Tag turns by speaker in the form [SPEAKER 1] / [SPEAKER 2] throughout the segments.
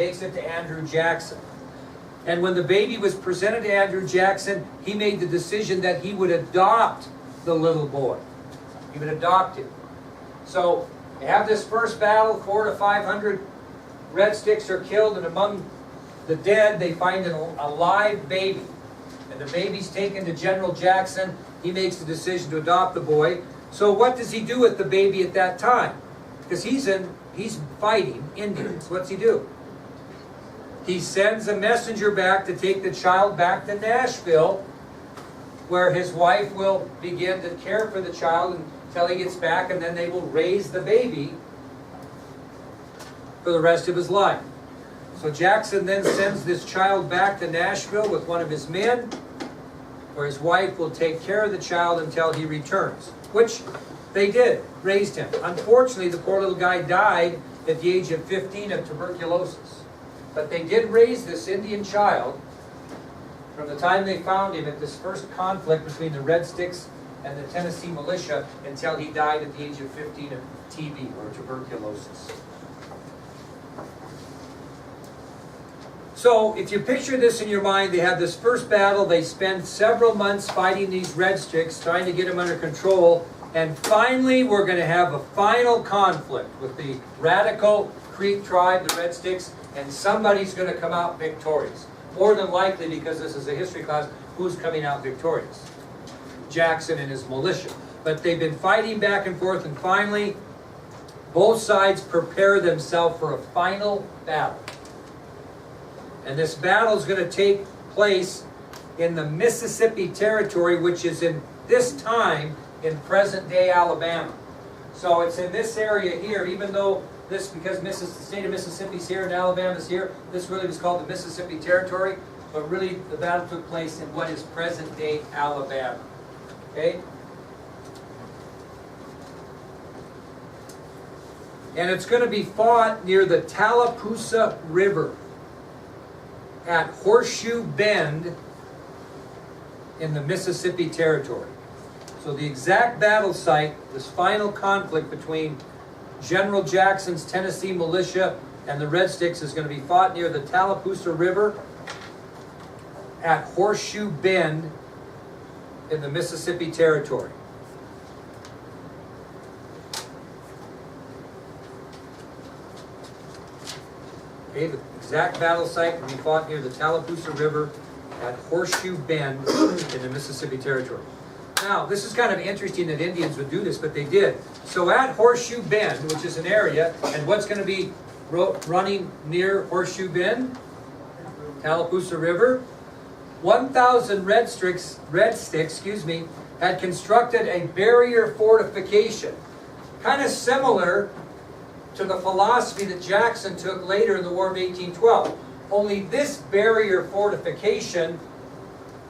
[SPEAKER 1] takes it to Andrew Jackson. And when the baby was presented to Andrew Jackson, he made the decision that he would adopt the little boy. He would adopt him. So they have this first battle, 400 to 500 Red Sticks are killed, and among the dead they find a live baby. And the baby's taken to General Jackson. He makes the decision to adopt the boy. So what does he do with the baby at that time? Because he's fighting Indians. What's he do? He sends a messenger back to take the child back to Nashville, where his wife will begin to care for the child until he gets back, and then they will raise the baby for the rest of his life. So Jackson then sends this child back to Nashville with one of his men, where his wife will take care of the child until he returns, which they did, raised him. Unfortunately, the poor little guy died at the age of 15 of tuberculosis. But they did raise this Indian child from the time they found him at this first conflict between the Red Sticks and the Tennessee militia until he died at the age of 15 of TB, or tuberculosis. So if you picture this in your mind, they have this first battle. They spend several months fighting these Red Sticks, trying to get them under control. And finally, we're going to have a final conflict with the Radical Creek tribe, the Red Sticks, and somebody's going to come out victorious. More than likely, because this is a history class, who's coming out victorious? Jackson and his militia. But they've been fighting back and forth, and finally, both sides prepare themselves for a final battle. And this battle is going to take place in the Mississippi Territory, which is in this time in present-day Alabama. So it's in this area here, even though this, because the state of Mississippi's here and Alabama's here, this really was called the Mississippi Territory, but really the battle took place in what is present-day Alabama. Okay? And it's going to be fought near the Tallapoosa River at Horseshoe Bend in the Mississippi Territory. So the exact battle site, this final conflict between General Jackson's Tennessee militia and the Red Sticks, is going to be fought near the Tallapoosa River at Horseshoe Bend in the Mississippi Territory. Okay, the exact battle site will be fought near the Tallapoosa River at Horseshoe Bend in the Mississippi Territory. Now, this is kind of interesting that Indians would do this, but they did. So at Horseshoe Bend, which is an area, and what's going to be running near Horseshoe Bend? Tallapoosa River. 1,000 Red Sticks, had constructed a barrier fortification, kind of similar to the philosophy that Jackson took later in the War of 1812. Only this barrier fortification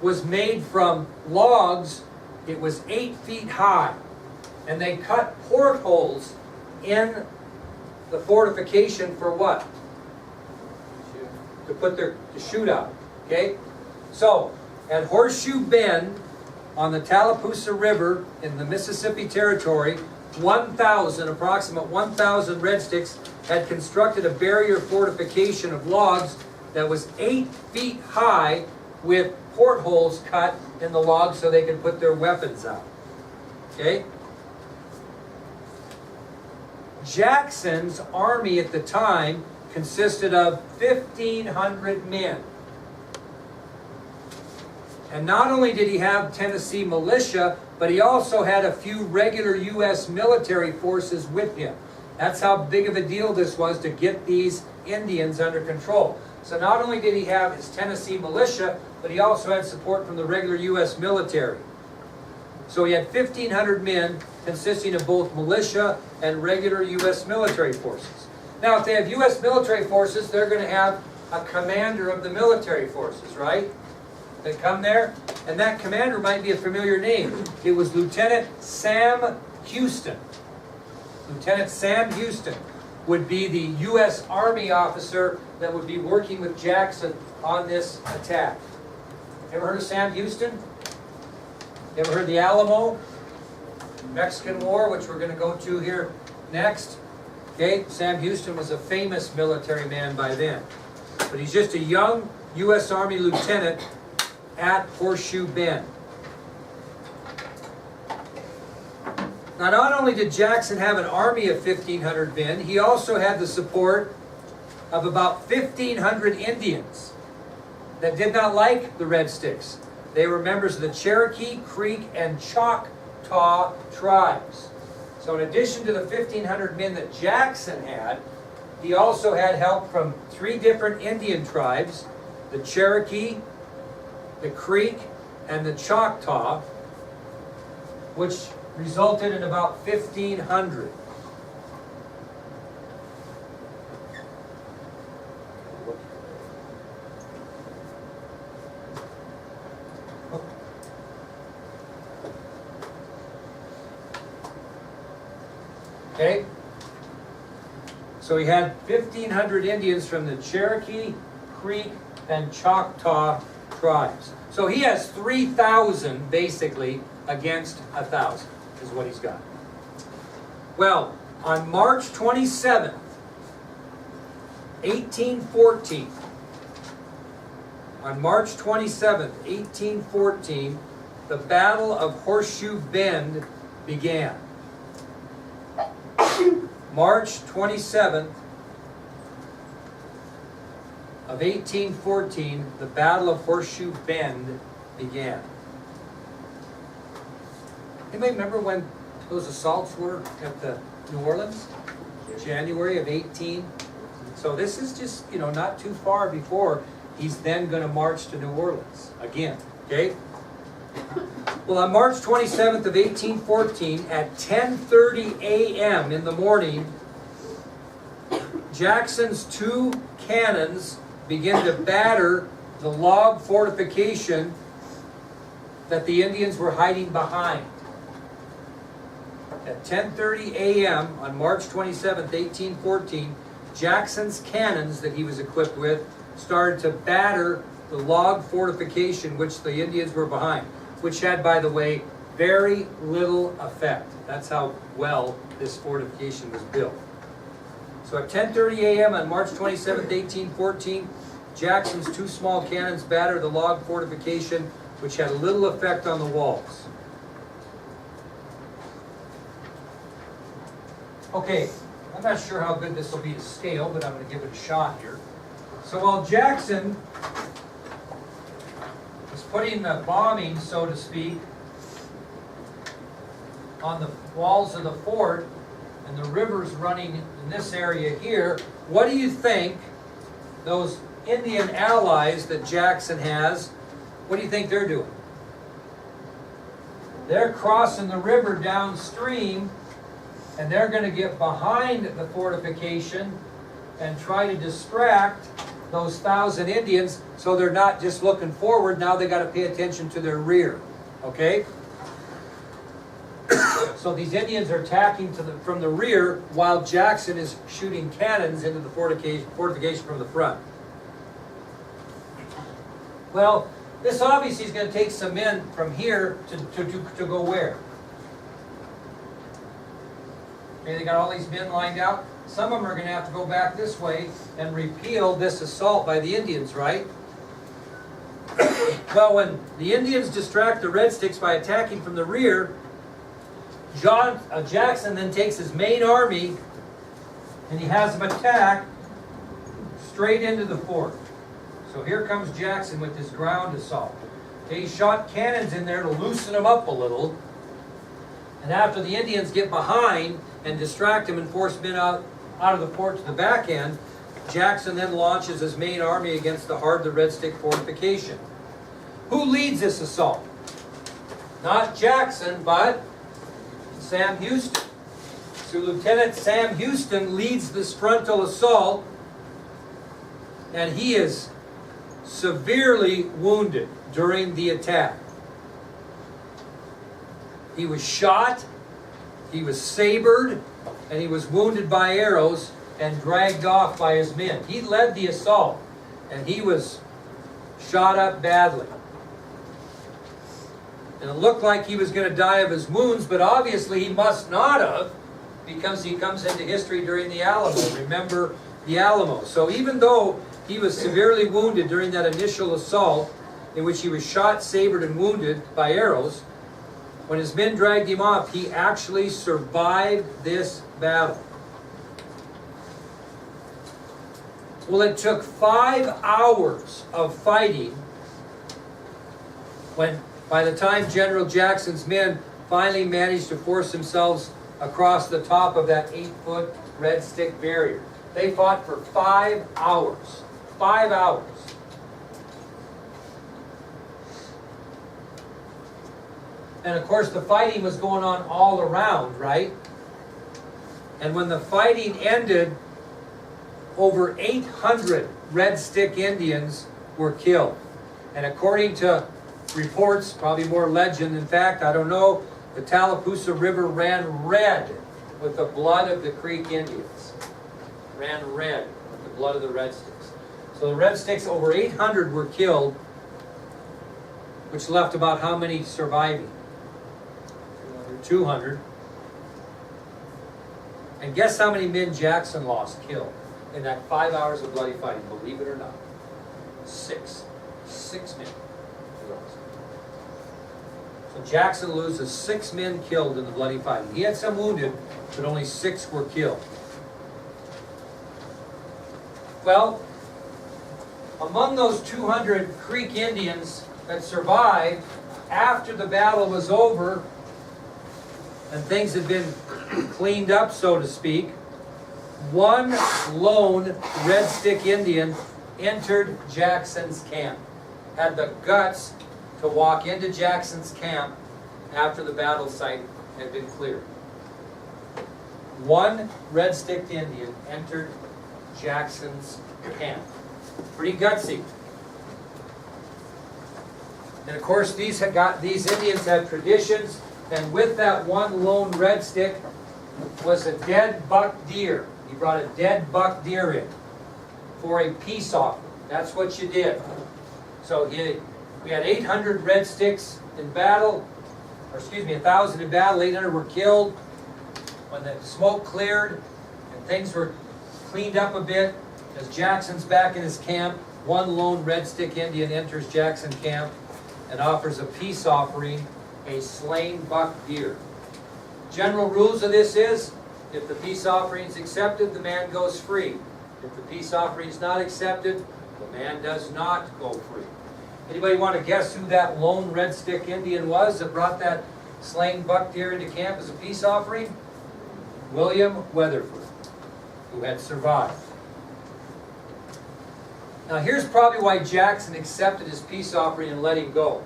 [SPEAKER 1] was made from logs. It was 8 feet high, and they cut portholes in the fortification for what? To shoot out. Okay? So, at Horseshoe Bend on the Tallapoosa River in the Mississippi Territory, approximate 1,000 Red Sticks had constructed a barrier fortification of logs that was 8 feet high with portholes cut in the logs so they could put their weapons out. Okay? Jackson's army at the time consisted of 1,500 men. And not only did he have Tennessee militia, but he also had a few regular U.S. military forces with him. That's how big of a deal this was to get these Indians under control. So not only did he have his Tennessee militia, but he also had support from the regular U.S. military. So he had 1,500 men consisting of both militia and regular U.S. military forces. Now, if they have U.S. military forces, they're going to have a commander of the military forces, right? They come there, and that commander might be a familiar name. It was Lieutenant Sam Houston. Lieutenant Sam Houston would be the U.S. Army officer that would be working with Jackson on this attack. Ever heard of Sam Houston? Ever heard of the Alamo? Mexican War, which we're going to go to here next. Okay, Sam Houston was a famous military man by then. But he's just a young U.S. Army lieutenant at Horseshoe Bend. Now, not only did Jackson have an army of 1,500 men, he also had the support of about 1,500 Indians that did not like the Red Sticks. They were members of the Cherokee, Creek, and Choctaw tribes. So in addition to the 1,500 men that Jackson had, he also had help from 3 different Indian tribes, the Cherokee, the Creek, and the Choctaw, which resulted in about 1,500. Okay? So he had 1,500 Indians from the Cherokee, Creek, and Choctaw tribes. So he has 3,000 basically against 1,000 is what he's got. Well, on March 27th, 1814, on March 27th, 1814, the Battle of Horseshoe Bend began. March 27th of 1814, the Battle of Horseshoe Bend began. Anybody remember when those assaults were at the New Orleans? January of 18. So this is just, not too far before he's then going to march to New Orleans again, okay? Well, on March 27th of 1814, at 10:30 a.m. in the morning, Jackson's 2 cannons begin to batter the log fortification that the Indians were hiding behind. At 10:30 a.m. on March 27th, 1814, Jackson's cannons that he was equipped with started to batter the log fortification which the Indians were behind, which had, by the way, very little effect. That's how well this fortification was built. So at 10:30 a.m. on March 27th, 1814, Jackson's 2 small cannons battered the log fortification, which had little effect on the walls. Okay, I'm not sure how good this will be to scale, but I'm going to give it a shot here. So while Jackson was putting the bombing, so to speak, on the walls of the fort, and the river's running in this area here, what do you think those Indian allies that Jackson has, what do you think they're doing? They're crossing the river downstream, and they're going to get behind the fortification and try to distract those 1,000 Indians so they're not just looking forward. Now they got to pay attention to their rear. Okay? So these Indians are attacking from the rear while Jackson is shooting cannons into the fortification from the front. Well, this obviously is going to take some men from here to go where? Okay, they got all these men lined out. Some of them are going to have to go back this way and repel this assault by the Indians, right? Well, when the Indians distract the Red Sticks by attacking from the rear, Jackson then takes his main army and he has them attack straight into the fort. So here comes Jackson with his ground assault. Okay, he shot cannons in there to loosen them up a little. And after the Indians get behind and distract him and force men out of the fort to the back end, Jackson then launches his main army against the heart of the Red Stick fortification. Who leads this assault? Not Jackson, but Sam Houston. So Lieutenant Sam Houston leads this frontal assault, and he is severely wounded during the attack. He was shot, he was sabred, and he was wounded by arrows and dragged off by his men. He led the assault, and he was shot up badly. And it looked like he was going to die of his wounds, but obviously he must not have, because he comes into history during the Alamo. Remember the Alamo. So even though he was severely wounded during that initial assault, in which he was shot, sabred, and wounded by arrows, when his men dragged him off, he actually survived this battle. Well, it took 5 hours of fighting when, by the time General Jackson's men finally managed to force themselves across the top of that 8-foot red stick barrier. They fought for 5 hours. 5 hours. And of course the fighting was going on all around, right? And when the fighting ended, over 800 Red Stick Indians were killed. And according to reports, probably more legend than fact, I don't know, the Tallapoosa River ran red with the blood of the Creek Indians. Ran red with the blood of the Red Sticks. So the Red Sticks, over 800 were killed, which left about how many surviving? 200. And guess how many men Jackson lost killed in that 5 hours of bloody fighting, believe it or not? 6. 6 men he lost. So Jackson loses 6 men killed in the bloody fighting. He had some wounded, but only 6 were killed. Well, among those 200 Creek Indians that survived after the battle was over and things had been cleaned up, so to speak, one lone Red Stick Indian entered Jackson's camp, had the guts to walk into Jackson's camp after the battle site had been cleared. One Red Stick Indian entered Jackson's camp. Pretty gutsy. And of course these Indians had traditions, and with that one lone Red Stick was a dead buck deer. He brought a dead buck deer in for a peace offering. That's what you did. So we had 800 Red Sticks in battle, or excuse me, 1,000 in battle, 800 were killed. When the smoke cleared and things were cleaned up a bit, as Jackson's back in his camp, one lone Red Stick Indian enters Jackson camp and offers a peace offering, a slain buck deer. General rules of this is, if the peace offering is accepted, the man goes free. If the peace offering is not accepted, the man does not go free. Anybody want to guess who that lone Red Stick Indian was that brought that slain buck deer into camp as a peace offering? William Weatherford, who had survived. Now here's probably why Jackson accepted his peace offering and let him go.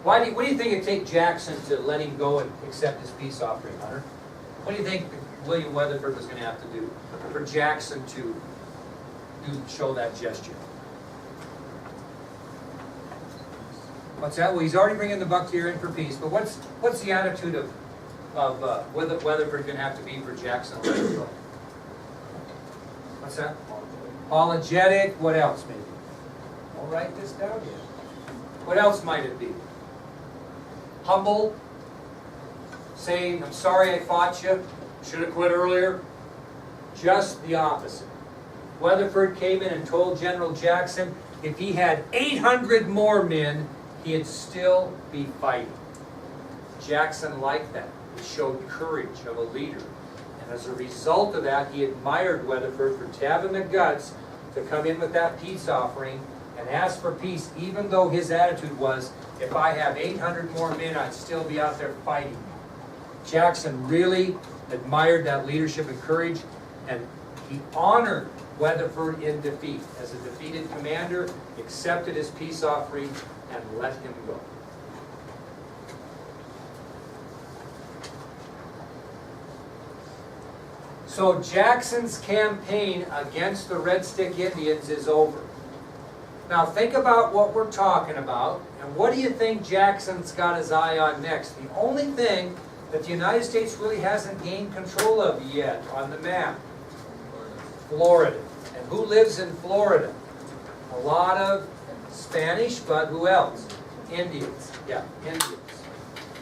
[SPEAKER 1] What do you think it'd take Jackson to let him go and accept his peace offering, Hunter? What do you think William Weatherford was going to have to do for Jackson to show that gesture? What's that? Well, he's already bringing the buck deer in for peace, but what's the attitude of Weatherford going to have to be for Jackson to let him go? What's that? Apologetic. What else maybe? I'll write this down here. What else might it be? Humble, saying, I'm sorry I fought you, should have quit earlier. Just the opposite. Weatherford came in and told General Jackson if he had 800 more men, he'd still be fighting. Jackson liked that. It showed courage of a leader. And as a result of that, he admired Weatherford for having the guts to come in with that peace offering and ask for peace, even though his attitude was, if I have 800 more men, I'd still be out there fighting. Jackson really admired that leadership and courage, and he honored Weatherford in defeat. As a defeated commander, accepted his peace offering and let him go. So Jackson's campaign against the Red Stick Indians is over. Now think about what we're talking about, and what do you think Jackson's got his eye on next? The only thing that the United States really hasn't gained control of yet on the map, Florida. And who lives in Florida? A lot of Spanish, but who else? Indians. Yeah, Indians.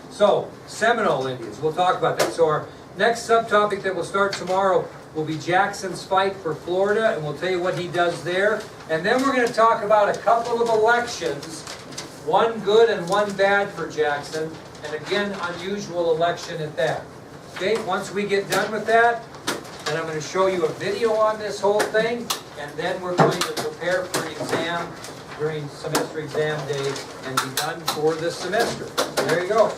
[SPEAKER 1] So, Seminole Indians, we'll talk about that. So our Next subtopic that will start tomorrow will be Jackson's fight for Florida, and we'll tell you what he does there. And then we're going to talk about a couple of elections, one good and one bad for Jackson, and again, unusual election at that. Okay, once we get done with that, then I'm going to show you a video on this whole thing, and then we're going to prepare for exam during semester exam day and be done for this semester. There you go.